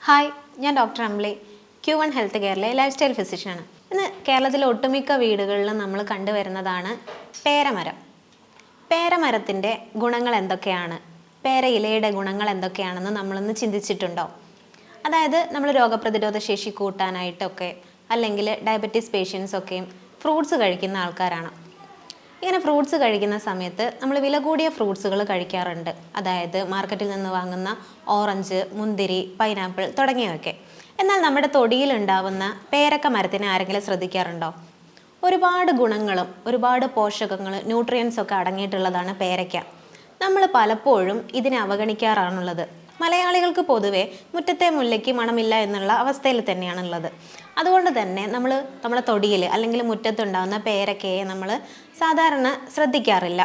Hi, ഞാൻ doctor Amli, Q1 health കെയറിലെ lifestyle ഫിസിഷ്യനാണ്. ഇന്ന് കേരളത്തിലെ ഒട്ടുമിക്ക വീടുകളിലും നമ്മൾ കണ്ടുവരുന്നതാണ് പേരമരം. പേരമരത്തിൻ്റെ ഗുണങ്ങൾ എന്തൊക്കെയാണ്, പേരയിലയുടെ ഗുണങ്ങൾ എന്തൊക്കെയാണെന്ന് നമ്മളൊന്ന് ചിന്തിച്ചിട്ടുണ്ടോ? അതായത് നമ്മൾ രോഗപ്രതിരോധ ശേഷി കൂട്ടാനായിട്ടൊക്കെ അല്ലെങ്കിൽ ഡയബറ്റീസ് പേഷ്യൻസൊക്കെയും ഫ്രൂട്ട്സ് കഴിക്കുന്ന ആൾക്കാരാണ്. ഇങ്ങനെ ഫ്രൂട്ട്സ് കഴിക്കുന്ന സമയത്ത് നമ്മൾ വില കൂടിയ ഫ്രൂട്ട്സുകൾ കഴിക്കാറുണ്ട്. അതായത് മാർക്കറ്റിൽ നിന്ന് വാങ്ങുന്ന ഓറഞ്ച്, മുന്തിരി, പൈനാപ്പിൾ തുടങ്ങിയവയൊക്കെ. എന്നാൽ നമ്മുടെ തൊടിയിലുണ്ടാവുന്ന പേരക്ക മരത്തിനെ ആരെങ്കിലും ശ്രദ്ധിക്കാറുണ്ടോ? ഒരുപാട് ഗുണങ്ങളും ഒരുപാട് പോഷകങ്ങൾ, ന്യൂട്രിയൻസ് ഒക്കെ അടങ്ങിയിട്ടുള്ളതാണ് പേരയ്ക്ക. നമ്മൾ പലപ്പോഴും ഇതിനെ അവഗണിക്കാറാണുള്ളത്. മലയാളികൾക്ക് പൊതുവെ മുറ്റത്തെ മുല്ലയ്ക്ക് മണമില്ല എന്നുള്ള അവസ്ഥയിൽ തന്നെയാണുള്ളത്. അതുകൊണ്ട് തന്നെ നമ്മളെ തൊടിയിൽ അല്ലെങ്കിൽ മുറ്റത്തുണ്ടാകുന്ന പേരക്കയെ നമ്മൾ സാധാരണ ശ്രദ്ധിക്കാറില്ല.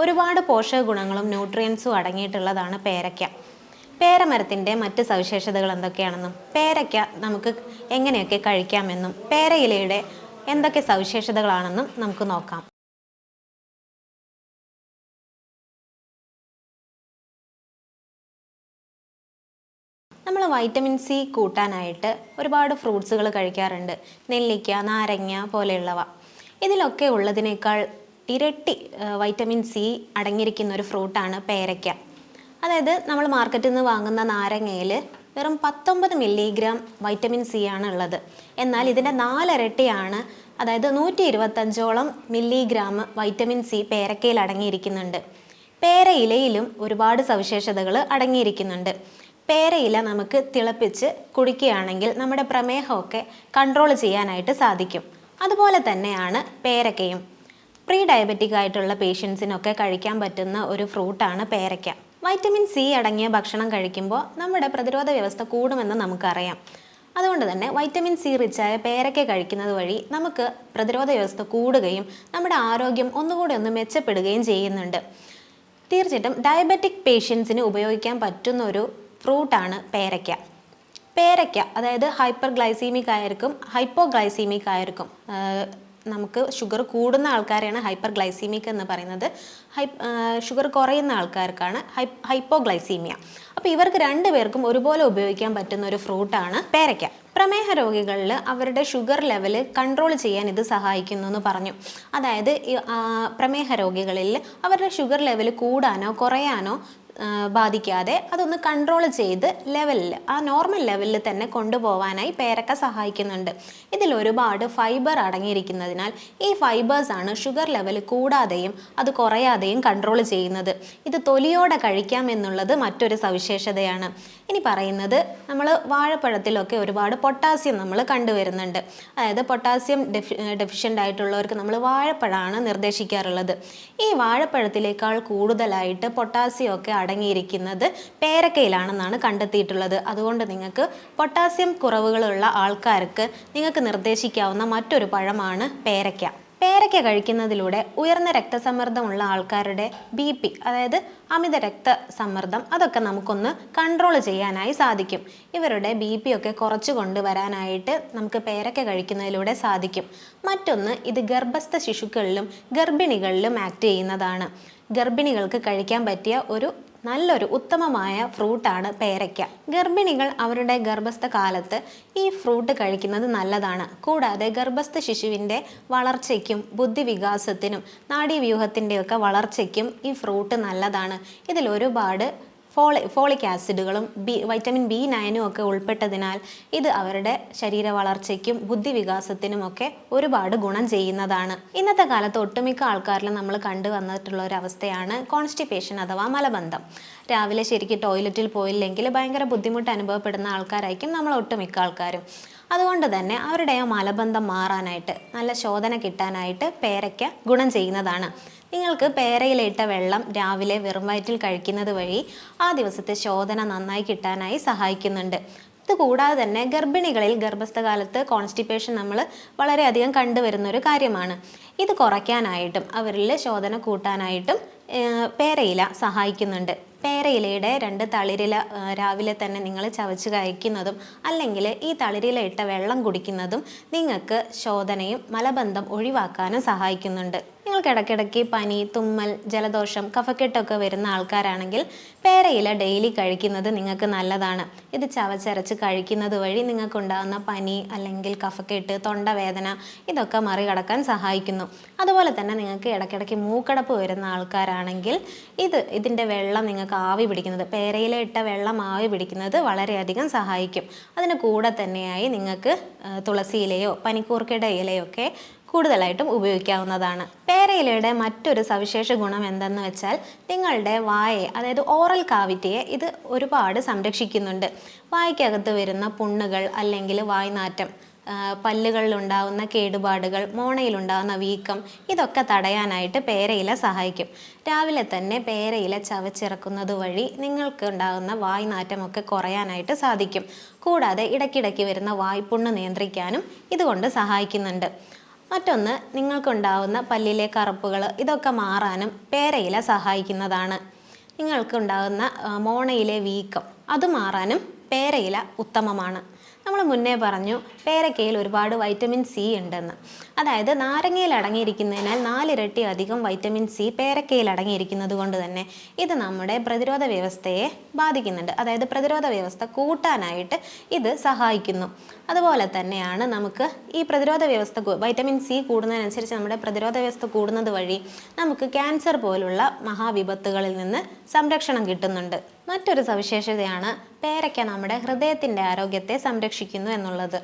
ഒരുപാട് പോഷക ഗുണങ്ങളും ന്യൂട്രിയൻസും അടങ്ങിയിട്ടുള്ളതാണ് പേരയ്ക്ക. പേരമരത്തിൻ്റെ മറ്റ് സവിശേഷതകൾ എന്തൊക്കെയാണെന്നും പേരയ്ക്ക നമുക്ക് എങ്ങനെയൊക്കെ കഴിക്കാമെന്നും പേരയിലയുടെ എന്തൊക്കെ സവിശേഷതകളാണെന്നും നമുക്ക് നോക്കാം. നമ്മൾ വൈറ്റമിൻ സി കൂട്ടാനായിട്ട് ഒരുപാട് ഫ്രൂട്ട്സുകൾ കഴിക്കാറുണ്ട്. നെല്ലിക്ക, നാരങ്ങ പോലെയുള്ളവ. ഇതിലൊക്കെ ഉള്ളതിനേക്കാൾ ഇരട്ടി വൈറ്റമിൻ സി അടങ്ങിയിരിക്കുന്ന ഒരു ഫ്രൂട്ടാണ് പേരയ്ക്ക. അതായത് നമ്മൾ മാർക്കറ്റിൽ നിന്ന് വാങ്ങുന്ന നാരങ്ങയിൽ വെറും 19 മില്ലിഗ്രാം വൈറ്റമിൻ സി ആണ് ഉള്ളത്. എന്നാൽ ഇതിൻ്റെ 4 ഇരട്ടിയാണ്, അതായത് 125ഓളം മില്ലിഗ്രാം വൈറ്റമിൻ സി പേരക്കയിൽ അടങ്ങിയിരിക്കുന്നുണ്ട്. പേരയിലയിലും ഒരുപാട് സവിശേഷതകൾ അടങ്ങിയിരിക്കുന്നുണ്ട്. പേരയില നമുക്ക് തിളപ്പിച്ച് കുടിക്കുകയാണെങ്കിൽ നമ്മുടെ പ്രമേഹമൊക്കെ കൺട്രോൾ ചെയ്യാനായിട്ട് സാധിക്കും. അതുപോലെ തന്നെയാണ് പേരക്കയും. പ്രീ ഡയബറ്റിക് ആയിട്ടുള്ള പേഷ്യൻസിനൊക്കെ കഴിക്കാൻ പറ്റുന്ന ഒരു ഫ്രൂട്ടാണ് പേരയ്ക്ക. വൈറ്റമിൻ സി അടങ്ങിയ ഭക്ഷണം കഴിക്കുമ്പോൾ നമ്മുടെ പ്രതിരോധ വ്യവസ്ഥ കൂടുമെന്ന് നമുക്കറിയാം. അതുകൊണ്ട് തന്നെ വൈറ്റമിൻ സി റിച്ചായ പേരയ്ക്ക കഴിക്കുന്നത് വഴി നമുക്ക് പ്രതിരോധ വ്യവസ്ഥ കൂടുകയും നമ്മുടെ ആരോഗ്യം ഒന്നുകൂടി മെച്ചപ്പെടുകയും ചെയ്യുന്നുണ്ട്. തീർച്ചയായിട്ടും ഡയബറ്റിക് പേഷ്യൻസിന് ഉപയോഗിക്കാൻ പറ്റുന്ന ഒരു ഫ്രൂട്ടാണ് പേരയ്ക്ക. പേരയ്ക്ക അതായത് ഹൈപ്പർ ഗ്ലൈസീമിക് ആയിരിക്കും, ഹൈപ്പോഗ്ലൈസീമിക് ആയിരിക്കും. നമുക്ക് ഷുഗർ കൂടുന്ന ആൾക്കാരെയാണ് ഹൈപ്പർ ഗ്ലൈസീമിക് എന്ന് പറയുന്നത്. ഷുഗർ കുറയുന്ന ആൾക്കാർക്കാണ് ഹൈപ്പോഗ്ലൈസീമിയ. അപ്പോൾ ഇവർക്ക് രണ്ടുപേർക്കും ഒരുപോലെ ഉപയോഗിക്കാൻ പറ്റുന്ന ഒരു ഫ്രൂട്ടാണ് പേരയ്ക്ക. പ്രമേഹ രോഗികളിൽ അവരുടെ ഷുഗർ ലെവൽ കൺട്രോൾ ചെയ്യാൻ ഇത് സഹായിക്കുന്നു എന്ന് പറഞ്ഞു. അതായത് പ്രമേഹ രോഗികളിൽ അവരുടെ ഷുഗർ ലെവൽ കൂടാനോ കുറയാനോ ബാധിക്കാതെ അതൊന്ന് കൺട്രോൾ ചെയ്ത് ലെവലിൽ, ആ നോർമൽ ലെവലിൽ തന്നെ കൊണ്ടുപോകാനായി പേരക്ക സഹായിക്കുന്നുണ്ട്. ഇതിൽ ഒരുപാട് ഫൈബർ അടങ്ങിയിരിക്കുന്നതിനാൽ ഈ ഫൈബേഴ്സാണ് ഷുഗർ ലെവൽ കൂടാതെയും അത് കുറയാതെയും കൺട്രോൾ ചെയ്യുന്നത്. ഇത് തൊലിയോടെ കഴിക്കാം എന്നുള്ളത് മറ്റൊരു സവിശേഷതയാണ്. ഇനി പറയുന്നത്, നമ്മൾ വാഴപ്പഴത്തിലൊക്കെ ഒരുപാട് പൊട്ടാസ്യം നമ്മൾ കണ്ടുവരുന്നുണ്ട്. അതായത് പൊട്ടാസ്യം ഡെഫിഷ്യൻ്റ് ആയിട്ടുള്ളവർക്ക് നമ്മൾ വാഴപ്പഴമാണ് നിർദ്ദേശിക്കാറുള്ളത്. ഈ വാഴപ്പഴത്തിലേക്കാൾ കൂടുതലായിട്ട് പൊട്ടാസ്യം ഒക്കെ അടങ്ങിയിരിക്കുന്നത് പേരക്കയിലാണെന്നാണ് കണ്ടെത്തിയിട്ടുള്ളത്. അതുകൊണ്ട് നിങ്ങൾക്ക് പൊട്ടാസ്യം കുറവുകളുള്ള ആൾക്കാർക്ക് നിങ്ങൾക്ക് നിർദ്ദേശിക്കാവുന്ന മറ്റൊരു പഴമാണ് പേരയ്ക്ക. പേരയ്ക്ക കഴിക്കുന്നതിലൂടെ ഉയർന്ന രക്തസമ്മർദ്ദമുള്ള ആൾക്കാരുടെ BP, അതായത് അമിത രക്തസമ്മർദ്ദം, അതൊക്കെ നമുക്കൊന്ന് കൺട്രോൾ ചെയ്യാനായി സാധിക്കും. ഇവരുടെ BP ഒക്കെ കുറച്ച് കൊണ്ടുവരാനായിട്ട് നമുക്ക് പേരയ്ക്ക കഴിക്കുന്നതിലൂടെ സാധിക്കും. മറ്റൊന്ന്, ഇത് ഗർഭസ്ഥ ശിശുക്കളിലും ഗർഭിണികളിലും ആക്ട് ചെയ്യുന്നതാണ്. ഗർഭിണികൾക്ക് കഴിക്കാൻ പറ്റിയ നല്ലൊരു ഉത്തമമായ ഫ്രൂട്ടാണ് പേരയ്ക്ക. ഗർഭിണികൾ അവരുടെ ഗർഭസ്ഥ കാലത്ത് ഈ ഫ്രൂട്ട് കഴിക്കുന്നത് നല്ലതാണ്. കൂടാതെ ഗർഭസ്ഥ ശിശുവിൻ്റെ വളർച്ചയ്ക്കും ബുദ്ധിവികാസത്തിനും നാഡീവ്യൂഹത്തിൻ്റെയൊക്കെ വളർച്ചയ്ക്കും ഈ ഫ്രൂട്ട് നല്ലതാണ്. ഇതിൽ ഒരുപാട് ഫോളിക് ആസിഡുകളും വൈറ്റമിൻ B9 ഒക്കെ ഉൾപ്പെട്ടതിനാൽ ഇത് അവരുടെ ശരീര വളർച്ചയ്ക്കും ബുദ്ധിവികാസത്തിനുമൊക്കെ ഒരുപാട് ഗുണം ചെയ്യുന്നതാണ്. ഇന്നത്തെ കാലത്ത് ഒട്ടുമിക്ക ആൾക്കാരിലും നമ്മൾ കണ്ടുവന്നിട്ടുള്ള ഒരു അവസ്ഥയാണ് കോൺസ്റ്റിപ്പേഷൻ അഥവാ മലബന്ധം. രാവിലെ ശരിക്കും ടോയ്ലറ്റിൽ പോയില്ലെങ്കിൽ ഭയങ്കര ബുദ്ധിമുട്ട് അനുഭവപ്പെടുന്ന ആൾക്കാരായിരിക്കും നമ്മൾ ഒട്ടുമിക്ക ആൾക്കാരും. അതുകൊണ്ട് തന്നെ അവരുടെ ആ മലബന്ധം മാറാനായിട്ട്, നല്ല ശോധന കിട്ടാനായിട്ട് പേരയ്ക്ക ഗുണം ചെയ്യുന്നതാണ്. നിങ്ങൾക്ക് പേരയിലിട്ട വെള്ളം രാവിലെ വെറും വയറ്റിൽ കഴിക്കുന്നത് വഴി ആ ദിവസത്തെ ശോധന നന്നായി കിട്ടാനായി സഹായിക്കുന്നുണ്ട്. ഇതുകൂടാതെ തന്നെ ഗർഭിണികളിൽ ഗർഭസ്ഥകാലത്ത് കോൺസ്റ്റിപ്പേഷൻ നമ്മൾ വളരെയധികം കണ്ടുവരുന്ന ഒരു കാര്യമാണ്. ഇത് കുറയ്ക്കാനായിട്ടും അവരിൽ ശോധന കൂട്ടാനായിട്ടും പേരയില സഹായിക്കുന്നുണ്ട്. പേരയിലയുടെ 2 തളിരില രാവിലെ തന്നെ നിങ്ങൾ ചവച്ച് കഴിക്കുന്നതും അല്ലെങ്കിൽ ഈ തളിരില ഇട്ട വെള്ളം കുടിക്കുന്നതും നിങ്ങൾക്ക് ശോധനയും മലബന്ധം ഒഴിവാക്കാനും സഹായിക്കുന്നുണ്ട്. നിങ്ങൾക്ക് ഇടയ്ക്കിടയ്ക്ക് പനി, തുമ്മൽ, ജലദോഷം, കഫക്കെട്ടൊക്കെ വരുന്ന ആൾക്കാരാണെങ്കിൽ പേരയില ഡെയിലി കഴിക്കുന്നത് നിങ്ങൾക്ക് നല്ലതാണ്. ഇത് ചവച്ചരച്ച് കഴിക്കുന്നത് വഴി നിങ്ങൾക്കുണ്ടാകുന്ന പനി അല്ലെങ്കിൽ കഫക്കെട്ട്, തൊണ്ടവേദന ഇതൊക്കെ മറികടക്കാൻ സഹായിക്കുന്നു. അതുപോലെ തന്നെ നിങ്ങൾക്ക് ഇടയ്ക്കിടയ്ക്ക് മൂക്കടപ്പ് വരുന്ന ആൾക്കാരാണെങ്കിൽ ഇതിൻ്റെ വെള്ളം നിങ്ങൾക്ക് ആവി പിടിക്കുന്നത്, പേരയില ഇട്ട വെള്ളം ആവി പിടിക്കുന്നത് വളരെയധികം സഹായിക്കും. അതിന് കൂടെ തന്നെയായി നിങ്ങൾക്ക് തുളസി ഇലയോ പനിക്കൂർക്കയുടെ ഇലയോ ഒക്കെ കൂടുതലായിട്ടും ഉപയോഗിക്കാവുന്നതാണ്. പേരയിലയുടെ മറ്റൊരു സവിശേഷ ഗുണം എന്തെന്ന് വെച്ചാൽ നിങ്ങളുടെ വായയെ, അതായത് ഓറൽ കാവിറ്റിയെ ഇത് ഒരുപാട് സംരക്ഷിക്കുന്നുണ്ട്. വായ്ക്കകത്ത് വരുന്ന പുണ്ണുകൾ അല്ലെങ്കിൽ വായ്നാറ്റം, പല്ലുകളിലുണ്ടാകുന്ന കേടുപാടുകൾ, മോണയിലുണ്ടാകുന്ന വീക്കം ഇതൊക്കെ തടയാനായിട്ട് പേരയില സഹായിക്കും. രാവിലെ തന്നെ പേരയില ചവച്ചിറക്കുന്നത് വഴി നിങ്ങൾക്ക് ഉണ്ടാകുന്ന വായ്നാറ്റമൊക്കെ കുറയാനായിട്ട് സാധിക്കും. കൂടാതെ ഇടയ്ക്കിടയ്ക്ക് വരുന്ന വായ്പുണ്ണ് നിയന്ത്രിക്കാനും ഇതുകൊണ്ട് സഹായിക്കുന്നുണ്ട്. മറ്റൊന്ന്, നിങ്ങൾക്കുണ്ടാവുന്ന പല്ലിലെ കറുപ്പുകൾ ഇതൊക്കെ മാറാനും പേരയില സഹായിക്കുന്നതാണ്. നിങ്ങൾക്കുണ്ടാകുന്ന മോണയിലെ വീക്കം അത് മാറാനും പേരയില ഉത്തമമാണ്. നമ്മൾ മുന്നേ പറഞ്ഞു പേരയ്ക്കയിൽ ഒരുപാട് വൈറ്റമിൻ സി ഉണ്ടെന്ന്. അതായത് നാരങ്ങയിൽ അടങ്ങിയിരിക്കുന്നതിനാൽ 4 ഇരട്ടി അധികം വൈറ്റമിൻ സി പേരയ്ക്കയിൽ അടങ്ങിയിരിക്കുന്നത് കൊണ്ട് തന്നെ ഇത് നമ്മുടെ പ്രതിരോധ വ്യവസ്ഥയെ ബാധിക്കുന്നുണ്ട്. അതായത് പ്രതിരോധ വ്യവസ്ഥ കൂട്ടാനായിട്ട് ഇത് സഹായിക്കുന്നു. അതുപോലെ തന്നെയാണ് നമുക്ക് ഈ പ്രതിരോധ വ്യവസ്ഥ, വൈറ്റമിൻ സി കൂടുന്നതിനനുസരിച്ച് നമ്മുടെ പ്രതിരോധ വ്യവസ്ഥ കൂടുന്നത് വഴി നമുക്ക് ക്യാൻസർ പോലുള്ള മഹാവിപത്തുകളിൽ നിന്ന് സംരക്ഷണം കിട്ടുന്നുണ്ട്. മറ്റൊരു സവിശേഷതയാണ് പേരയ്ക്ക നമ്മുടെ ഹൃദയത്തിൻ്റെ ആരോഗ്യത്തെ സംരക്ഷിക്കുന്നു എന്നുള്ളത്.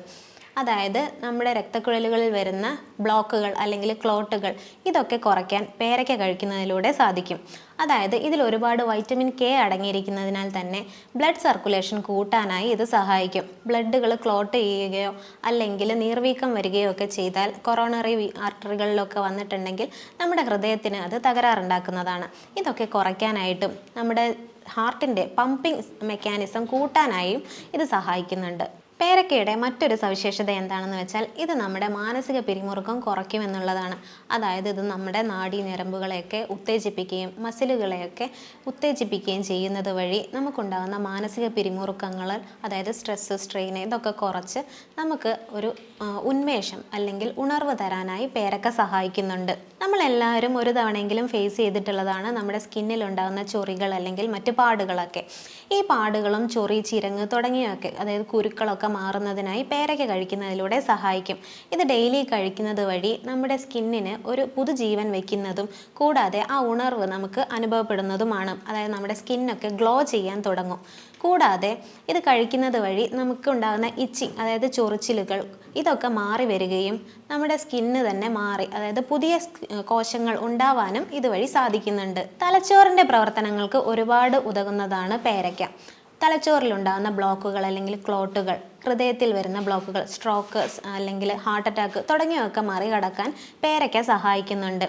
അതായത് നമ്മുടെ രക്തക്കുഴലുകളിൽ വരുന്ന ബ്ലോക്കുകൾ അല്ലെങ്കിൽ ക്ലോട്ടുകൾ ഇതൊക്കെ കുറയ്ക്കാൻ പേരയ്ക്ക കഴിക്കുന്നതിലൂടെ സാധിക്കും. അതായത് ഇതിൽ ഒരുപാട് വൈറ്റമിൻ കെ അടങ്ങിയിരിക്കുന്നതിനാൽ തന്നെ ബ്ലഡ് സർക്കുലേഷൻ കൂട്ടാനായി ഇത് സഹായിക്കും. ബ്ലഡുകൾ ക്ലോട്ട് ചെയ്യുകയോ അല്ലെങ്കിൽ നീർവീക്കം വരികയോ ഒക്കെ ചെയ്താൽ കൊറോണറി ആർട്ടറികളിലൊക്കെ വന്നിട്ടുണ്ടെങ്കിൽ നമ്മുടെ ഹൃദയത്തിന് അത് തകരാറുണ്ടാക്കുന്നതാണ്. ഇതൊക്കെ കുറയ്ക്കാനായിട്ടും നമ്മുടെ ഹാർട്ടിൻ്റെ പമ്പിങ് മെക്കാനിസം കൂട്ടാനായും ഇത് സഹായിക്കുന്നുണ്ട്. പേരയ്ക്കയുടെ മറ്റൊരു സവിശേഷത എന്താണെന്ന് വെച്ചാൽ ഇത് നമ്മുടെ മാനസിക പിരിമുറുക്കം കുറയ്ക്കുമെന്നുള്ളതാണ്. അതായത് ഇത് നമ്മുടെ നാഡീഞരമ്പുകളെയൊക്കെ ഉത്തേജിപ്പിക്കുകയും മസിലുകളെയൊക്കെ ഉത്തേജിപ്പിക്കുകയും ചെയ്യുന്നത് വഴി നമുക്കുണ്ടാകുന്ന മാനസിക പിരിമുറുക്കങ്ങൾ, അതായത് സ്ട്രെസ്സ്, സ്ട്രെയിൻ ഇതൊക്കെ കുറച്ച് നമുക്ക് ഒരു ഉന്മേഷം അല്ലെങ്കിൽ ഉണർവ് തരാനായി പേരയ്ക്ക സഹായിക്കുന്നുണ്ട്. നമ്മളെല്ലാവരും ഒരു തവണയെങ്കിലും ഫേസ് ചെയ്തിട്ടുള്ളതാണ് നമ്മുടെ സ്കിന്നിലുണ്ടാകുന്ന ചൊറികൾ അല്ലെങ്കിൽ മറ്റു പാടുകളൊക്കെ. ഈ പാടുകളും ചൊറി, ചിരങ്ങ് തുടങ്ങിയൊക്കെ, അതായത് കുരുക്കളൊക്കെ മാറുന്നതിനായി പേരയ്ക്ക കഴിക്കുന്നതിലൂടെ സഹായിക്കും. ഇത് ഡെയിലി കഴിക്കുന്നത് വഴി നമ്മുടെ സ്കിന്നിന് ഒരു പുതുജീവൻ വയ്ക്കുന്നതും കൂടാതെ ആ ഉണർവ് നമുക്ക് അനുഭവപ്പെടുന്നതുമാണ്. അതായത് നമ്മുടെ സ്കിന്നൊക്കെ ഗ്ലോ ചെയ്യാൻ തുടങ്ങും. കൂടാതെ ഇത് കഴിക്കുന്നത് വഴി നമുക്കുണ്ടാകുന്ന ഇച്ചിങ്, അതായത് ചൊറിച്ചിലുകൾ ഇതൊക്കെ മാറി വരികയും നമ്മുടെ സ്കിന്ന് തന്നെ മാറി, അതായത് പുതിയ കോശങ്ങൾ ഉണ്ടാവാനും ഇതുവഴി സാധിക്കുന്നുണ്ട്. തലച്ചോറിൻ്റെ പ്രവർത്തനങ്ങൾക്ക് ഒരുപാട് ഉതകുന്നതാണ് പേരയ്ക്ക. തലച്ചോറിലുണ്ടാകുന്ന ബ്ലോക്കുകൾ അല്ലെങ്കിൽ ക്ലോട്ടുകൾ, ഹൃദയത്തിൽ വരുന്ന ബ്ലോക്കുകൾ, സ്ട്രോക്ക് അല്ലെങ്കിൽ ഹാർട്ട് അറ്റാക്ക് തുടങ്ങിയവയൊക്കെ മറികടക്കാൻ പേരയ്ക്ക സഹായിക്കുന്നുണ്ട്.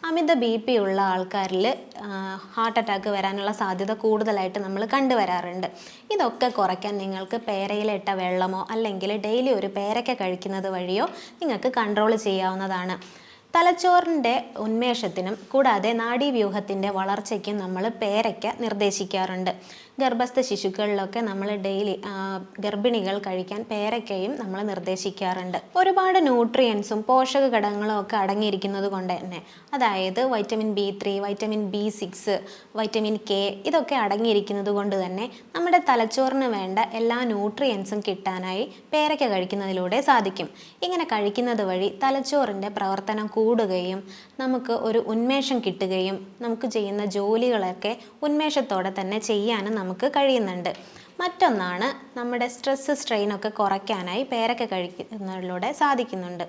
അമിത BP ഉള്ള ആൾക്കാരിൽ ഹാർട്ട് അറ്റാക്ക് വരാനുള്ള സാധ്യത കൂടുതലായിട്ട് നമ്മൾ കണ്ടുവരാറുണ്ട്. ഇതൊക്കെ കുറയ്ക്കാൻ നിങ്ങൾക്ക് പേരയില ഇട്ട വെള്ളമോ അല്ലെങ്കിൽ ഡെയിലി ഒരു പേരയ്ക്ക കഴിക്കുന്നത് വഴിയോ നിങ്ങൾക്ക് കൺട്രോൾ ചെയ്യാവുന്നതാണ്. തലച്ചോറിൻ്റെ ഉന്മേഷത്തിനും കൂടാതെ നാഡീവ്യൂഹത്തിൻ്റെ വളർച്ചയ്ക്കും നമ്മൾ പേരയ്ക്ക നിർദ്ദേശിക്കാറുണ്ട്. ഗർഭസ്ഥ ശിശുക്കളിലൊക്കെ നമ്മൾ ഡെയിലി ഗർഭിണികൾ കഴിക്കാൻ പേരയ്ക്കയും നമ്മൾ നിർദ്ദേശിക്കാറുണ്ട്. ഒരുപാട് ന്യൂട്രിയൻസും പോഷക ഘടകങ്ങളും ഒക്കെ അടങ്ങിയിരിക്കുന്നത് കൊണ്ട് തന്നെ, അതായത് vitamin B3, vitamin B6, vitamin K ഇതൊക്കെ അടങ്ങിയിരിക്കുന്നത് കൊണ്ട് തന്നെ നമ്മുടെ തലച്ചോറിന് വേണ്ട എല്ലാ ന്യൂട്രിയൻസും കിട്ടാനായി പേരയ്ക്ക കഴിക്കുന്നതിലൂടെ സാധിക്കും. ഇങ്ങനെ കഴിക്കുന്നത് വഴി തലച്ചോറിൻ്റെ പ്രവർത്തനം കൂടുകയും നമുക്ക് ഒരു ഉന്മേഷം കിട്ടുകയും നമുക്ക് ചെയ്യുന്ന ജോലികളൊക്കെ ഉന്മേഷത്തോടെ തന്നെ ചെയ്യാനും നമുക്ക് കഴിയുന്നുണ്ട്. മറ്റൊന്നാണ് നമ്മുടെ സ്ട്രെസ്, സ്ട്രെയിനൊക്കെ കുറയ്ക്കാനായി പേരയ്ക്ക കഴിക്കുന്നതിലൂടെ സാധിക്കുന്നുണ്ട്.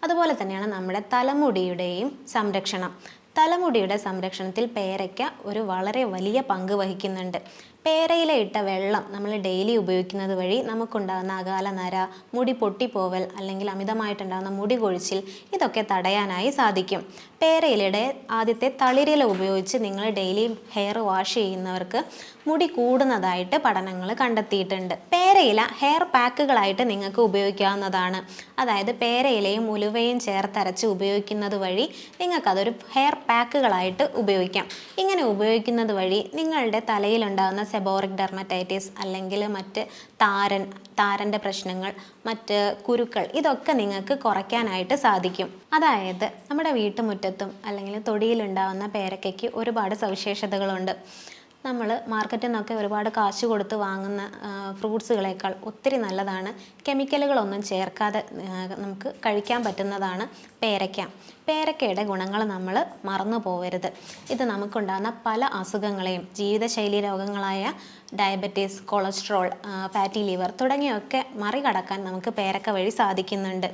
അതുപോലെ തന്നെയാണ് നമ്മുടെ തലമുടിയുടെയും സംരക്ഷണം. തലമുടിയുടെ സംരക്ഷണത്തിൽ പേരയ്ക്ക ഒരു വളരെ വലിയ പങ്ക് വഹിക്കുന്നുണ്ട്. പേരയില ഇട്ട വെള്ളം നമ്മൾ ഡെയിലി ഉപയോഗിക്കുന്നത് വഴി നമുക്കുണ്ടാകുന്ന അകാല നര, മുടി പൊട്ടിപ്പോവൽ അല്ലെങ്കിൽ അമിതമായിട്ടുണ്ടാകുന്ന മുടി കൊഴിച്ചിൽ ഇതൊക്കെ തടയാനായി സാധിക്കും. പേരയിലയുടെ ആദ്യത്തെ തളിരില ഉപയോഗിച്ച് നിങ്ങൾ ഡെയിലി ഹെയർ വാഷ് ചെയ്യുന്നവർക്ക് മുടി കൂടുന്നതായിട്ട് പഠനങ്ങൾ കണ്ടെത്തിയിട്ടുണ്ട്. പേരയില ഹെയർ പാക്കുകളായിട്ട് നിങ്ങൾക്ക് ഉപയോഗിക്കാവുന്നതാണ്. അതായത് പേരയിലയും ഉലുവയും ചേർത്തരച്ച് ഉപയോഗിക്കുന്നത് വഴി നിങ്ങൾക്കതൊരു ഹെയർ പാക്കുകളായിട്ട് ഉപയോഗിക്കാം. ഇങ്ങനെ ഉപയോഗിക്കുന്നത് വഴി നിങ്ങളുടെ തലയിലുണ്ടാകുന്ന സെബോറിക് ഡെർമറ്റൈറ്റിസ് അല്ലെങ്കിൽ മറ്റ് താരൻ, താരൻ്റെ പ്രശ്നങ്ങൾ, മറ്റ് കുരുക്കൾ, ഇതൊക്കെ നിങ്ങൾക്ക് കുറയ്ക്കാനായിട്ട് സാധിക്കും. അതായത് നമ്മുടെ വീട്ടുമുറ്റത്തും അല്ലെങ്കിൽ തൊടിയിലുണ്ടാവുന്ന പേരയ്ക്കയ്ക്ക് ഒരുപാട് സവിശേഷതകളുണ്ട്. നമ്മൾ മാർക്കറ്റിൽ നിന്നൊക്കെ ഒരുപാട് കാശ് കൊടുത്ത് വാങ്ങുന്ന ഫ്രൂട്ട്സുകളേക്കാൾ ഒത്തിരി നല്ലതാണ്, കെമിക്കലുകളൊന്നും ചേർക്കാതെ നമുക്ക് കഴിക്കാൻ പറ്റുന്നതാണ് പേരയ്ക്ക. പേരയ്ക്കയുടെ ഗുണങ്ങൾ നമ്മൾ മറന്നു പോകരുത്. ഇത് നമുക്കുണ്ടാകുന്ന പല അസുഖങ്ങളെയും, ജീവിതശൈലി രോഗങ്ങളായ ഡയബറ്റീസ്, കൊളസ്ട്രോൾ, ഫാറ്റി ലിവർ തുടങ്ങിയൊക്കെ മറികടക്കാൻ നമുക്ക് പേരയ്ക്ക വഴി സാധിക്കുന്നുണ്ട്.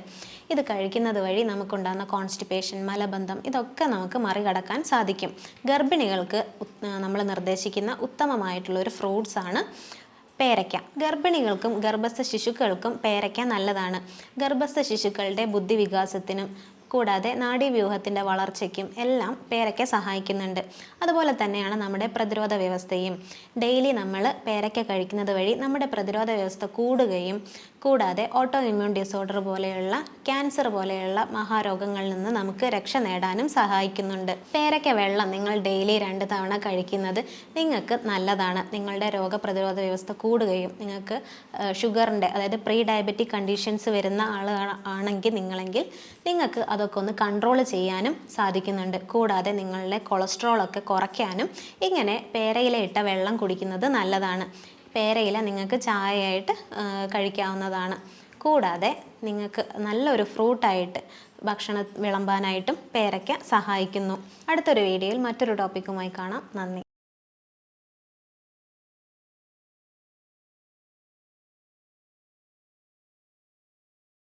ഇത് കഴിക്കുന്നത് വഴി നമുക്കുണ്ടാകുന്ന കോൺസ്റ്റിപ്പേഷൻ, മലബന്ധം, ഇതൊക്കെ നമുക്ക് മറികടക്കാൻ സാധിക്കും. ഗർഭിണികൾക്ക് നമ്മൾ നിർദ്ദേശിക്കുന്ന ഉത്തമമായിട്ടുള്ളൊരു ഫ്രൂട്ട്സാണ് പേരയ്ക്ക. ഗർഭിണികൾക്കും ഗർഭസ്ഥ ശിശുക്കൾക്കും പേരയ്ക്ക നല്ലതാണ്. ഗർഭസ്ഥ ശിശുക്കളുടെ ബുദ്ധിവികാസത്തിനും കൂടാതെ നാഡീവ്യൂഹത്തിൻ്റെ വളർച്ചയ്ക്കും എല്ലാം പേരയ്ക്ക സഹായിക്കുന്നുണ്ട്. അതുപോലെ തന്നെയാണ് നമ്മുടെ പ്രതിരോധ വ്യവസ്ഥയും. ഡെയിലി നമ്മൾ പേരയ്ക്ക കഴിക്കുന്നത് വഴി നമ്മുടെ പ്രതിരോധ വ്യവസ്ഥ കൂടുകയും കൂടാതെ ഓട്ടോ ഇമ്മ്യൂൺ ഡിസോർഡർ പോലെയുള്ള ക്യാൻസർ പോലെയുള്ള മഹാരോഗങ്ങളിൽ നിന്ന് നമുക്ക് രക്ഷ നേടാനും സഹായിക്കുന്നുണ്ട്. പേരയ്ക്ക വെള്ളം നിങ്ങൾ ഡെയിലി 2 തവണ കഴിക്കുന്നത് നിങ്ങൾക്ക് നല്ലതാണ്. നിങ്ങളുടെ രോഗപ്രതിരോധ വ്യവസ്ഥ കൂടുകയും നിങ്ങൾക്ക് ഷുഗറിൻ്റെ, അതായത് പ്രീ ഡയബറ്റിക് കണ്ടീഷൻസ് വരുന്ന ആണെങ്കിൽ നിങ്ങൾക്ക് അതൊക്കെ ഒന്ന് കൺട്രോൾ ചെയ്യാനും സാധിക്കുന്നുണ്ട്. കൂടാതെ നിങ്ങളുടെ കൊളസ്ട്രോളൊക്കെ കുറയ്ക്കാനും ഇങ്ങനെ പേരയില ഇട്ട വെള്ളം കുടിക്കുന്നത് നല്ലതാണ്. പേരയില നിങ്ങൾക്ക് ചായയായിട്ട് കഴിക്കാവുന്നതാണ്. കൂടാതെ നിങ്ങൾക്ക് നല്ലൊരു ഫ്രൂട്ടായിട്ട് ഭക്ഷണം വിളമ്പാനായിട്ടും പേരയ്ക്ക സഹായിക്കുന്നു. അടുത്തൊരു വീഡിയോയിൽ മറ്റൊരു ടോപ്പിക്കുമായി കാണാം. നന്ദി.